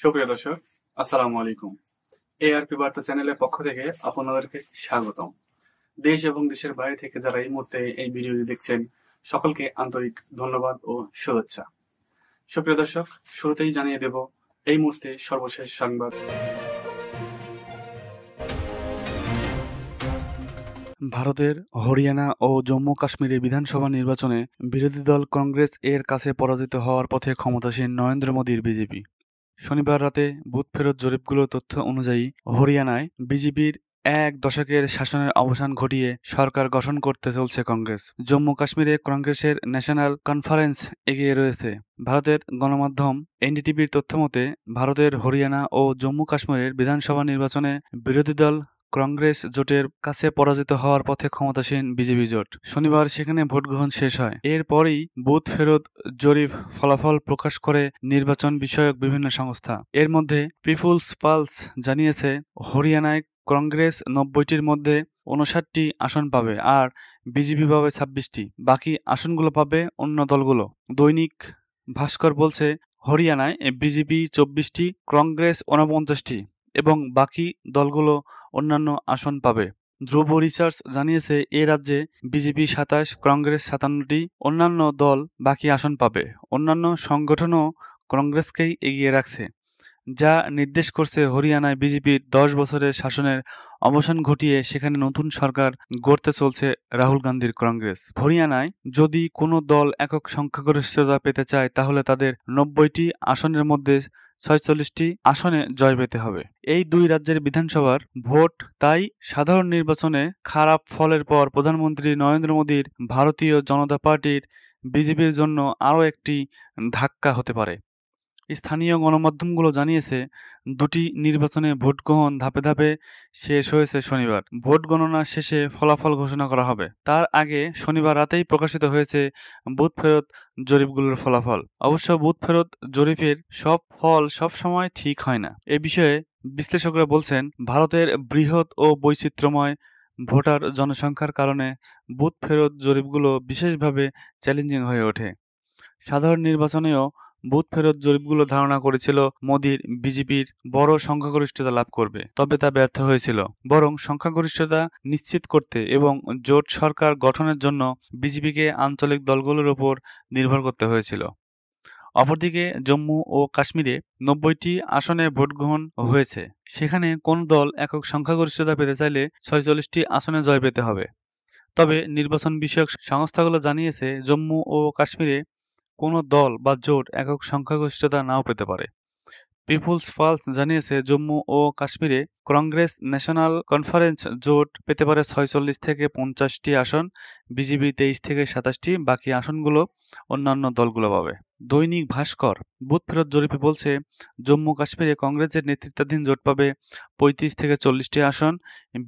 সুপ্রিয় দর্শক, আসসালামু আলাইকুম। এআরপি বার্তা চ্যানেলের পক্ষ থেকে আপনাদেরকে স্বাগতম। দেশ এবং দেশের বাইরে থেকে যারা এই মুহূর্তে এই ভিডিওটি দেখছেন, সকলকে আন্তরিক ধন্যবাদ ও শুভেচ্ছা। সুপ্রিয় দর্শক, শুরুতেই জানিয়ে দেব এই মুহূর্তে সর্বশেষ সংবাদ। ভারতের হরিয়ানা ও জম্মু কাশ্মীরে বিধানসভা নির্বাচনে বিরোধী দল কংগ্রেস এর কাছে পরাজিত হওয়ার পথে ক্ষমতাসীন নরেন্দ্র মোদীর বিজেপি। শনিবার রাতে বুথ ফেরত জরিপগুলোর তথ্য অনুযায়ী হরিয়ানায় বিজেপির এক দশকের শাসনের অবসান ঘটিয়ে সরকার গঠন করতে চলছে কংগ্রেস। জম্মু কাশ্মীরে কংগ্রেসের ন্যাশনাল কনফারেন্স এগিয়ে রয়েছে। ভারতের গণমাধ্যম এনডিটিভির তথ্যমতে ভারতের হরিয়ানা ও জম্মু কাশ্মীরের বিধানসভা নির্বাচনে বিরোধী দল কংগ্রেস জোটের কাছে পরাজিত হওয়ার পথে ক্ষমতাসীন বিজেপি জোট। শনিবার সেখানে ভোট গ্রহণ শেষ হয়। এরপরই বুথ ফেরত জরিপ ফলাফল প্রকাশ করে নির্বাচন বিষয়ক বিভিন্ন সংস্থা। এর মধ্যে পিপুলস পালস জানিয়েছে হরিয়ানায় কংগ্রেস ৯০টির মধ্যে ৫৯টি আসন পাবে আর বিজেপি পাবে ২৬টি। বাকি আসনগুলো পাবে অন্য দলগুলো। দৈনিক ভাস্কর বলছে হরিয়ানায় বিজেপি ২৪টি, কংগ্রেস ৪৯টি এবং বাকি দলগুলো অন্যান্য আসন পাবে। ধ্রুব রিসার্চ জানিয়েছে এ রাজ্যে বিজেপি ২৭, কংগ্রেস ৫৭টি, অন্যান্য দল বাকি আসন পাবে। অন্যান্য সংগঠনও কংগ্রেসকেই এগিয়ে রাখছে, যা নির্দেশ করছে হরিয়ানায় বিজেপির ১০ বছরের শাসনের অবসান ঘটিয়ে সেখানে নতুন সরকার গড়তে চলছে রাহুল গান্ধীর কংগ্রেস। হরিয়ানায় যদি কোনো দল একক সংখ্যাগরিষ্ঠতা পেতে চায় তাহলে তাদের ৯০টি আসনের মধ্যে ৪৬টি আসনে জয় পেতে হবে। এই দুই রাজ্যের বিধানসভার ভোট তাই সাধারণ নির্বাচনে খারাপ ফলের পর প্রধানমন্ত্রী নরেন্দ্র মোদীর ভারতীয় জনতা পার্টির বিজেপির জন্য আরও একটি ধাক্কা হতে পারে। স্থানীয় গণমাধ্যমগুলো জানিয়েছে দুটি নির্বাচনে ভোট গ্রহণ ধাপে ধাপে শেষ হয়েছে শনিবার। ভোট গণনা শেষে ফলাফল ঘোষণা করা হবে। তার আগে শনিবার রাতেই প্রকাশিত হয়েছে বুথ ফেরত জরিপগুলোর ফলাফল। অবশ্য বুথ ফেরত জরিপের সব ফল সবসময় ঠিক হয় না। এ বিষয়ে বিশ্লেষকরা বলছেন ভারতের বৃহৎ ও বৈচিত্র্যময় ভোটার জনসংখ্যার কারণে বুথ ফেরত জরিপগুলো বিশেষভাবে চ্যালেঞ্জিং হয়ে ওঠে। সাধারণ নির্বাচনেও বুথ ফেরত জরিপগুলো ধারণা করেছিল মোদীর বিজেপির বড় সংখ্যাগরিষ্ঠতা লাভ করবে, তবে তা ব্যর্থ হয়েছিল। বরং সংখ্যাগরিষ্ঠতা নিশ্চিত করতে এবং জোট সরকার গঠনের জন্য বিজেপিকে আঞ্চলিক দলগুলোর উপর নির্ভর করতে হয়েছিল। অপরদিকে জম্মু ও কাশ্মীরে ৯০টি আসনে ভোট গ্রহণ হয়েছে। সেখানে কোন দল একক সংখ্যাগরিষ্ঠতা পেতে চাইলে ৪৬টি আসনে জয় পেতে হবে। তবে নির্বাচন বিষয়ক সংস্থাগুলো জানিয়েছে জম্মু ও কাশ্মীরে কোনো দল বা জোট একক সংখ্যাগরিষ্ঠতা নাও পেতে পারে। পিপুলস পালস জানিয়েছে জম্মু ও কাশ্মীরে কংগ্রেস ন্যাশনাল কনফারেন্স জোট পেতে পারে ৪৬ থেকে ৫০টি আসন, বিজেপি ২৩ থেকে ২৭টি, বাকি আসনগুলো অন্যান্য দলগুলো পাবে। দৈনিক ভাস্কর বুথ ফেরত জরিপে বলছে জম্মু কাশ্মীরে কংগ্রেসের নেতৃত্বাধীন জোট পাবে ৩৫ থেকে ৪০টি আসন,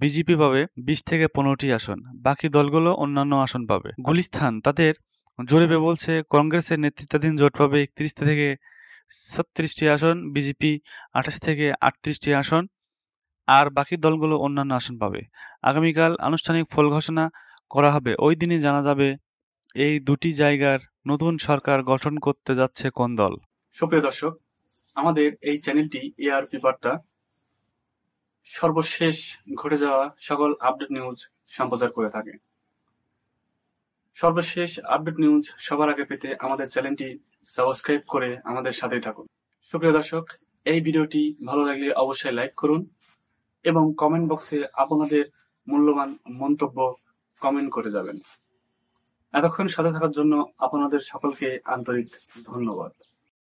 বিজেপি পাবে ২০ থেকে ১৫টি আসন, বাকি দলগুলো অন্যান্য আসন পাবে। গুলিস্তান তাদের জরিপে বলছে কংগ্রেসের নেতৃত্বাধীন জোট পাবে ৩১ থেকে ৩৬টি আসন, বিজেপি ২৮ থেকে ৩৮টি আসন আর বাকি দলগুলো অন্যান্য আসন পাবে। আগামীকাল আনুষ্ঠানিক ফল ঘোষণা করা হবে। ওই দিনই জানা যাবে এই দুটি জায়গার নতুন সরকার গঠন করতে যাচ্ছে কোন দল। সুপ্রিয় দর্শক, আমাদের এই চ্যানেলটি এআরপি বার্তা সর্বশেষ ঘটে যাওয়া সকল আপডেট নিউজ সম্প্রচার করে থাকে। সর্বশেষ আপডেট নিউজ সবার আগে পেতে আমাদের চ্যানেলটি সাবস্ক্রাইব করে আমাদের সাথেই থাকুন। সুপ্রিয় দর্শক, এই ভিডিওটি ভালো লাগলে অবশ্যই লাইক করুন এবং কমেন্ট বক্সে আপনাদের মূল্যবান মন্তব্য কমেন্ট করে যাবেন। এতক্ষণ সাথে থাকার জন্য আপনাদের সকলকে আন্তরিক ধন্যবাদ।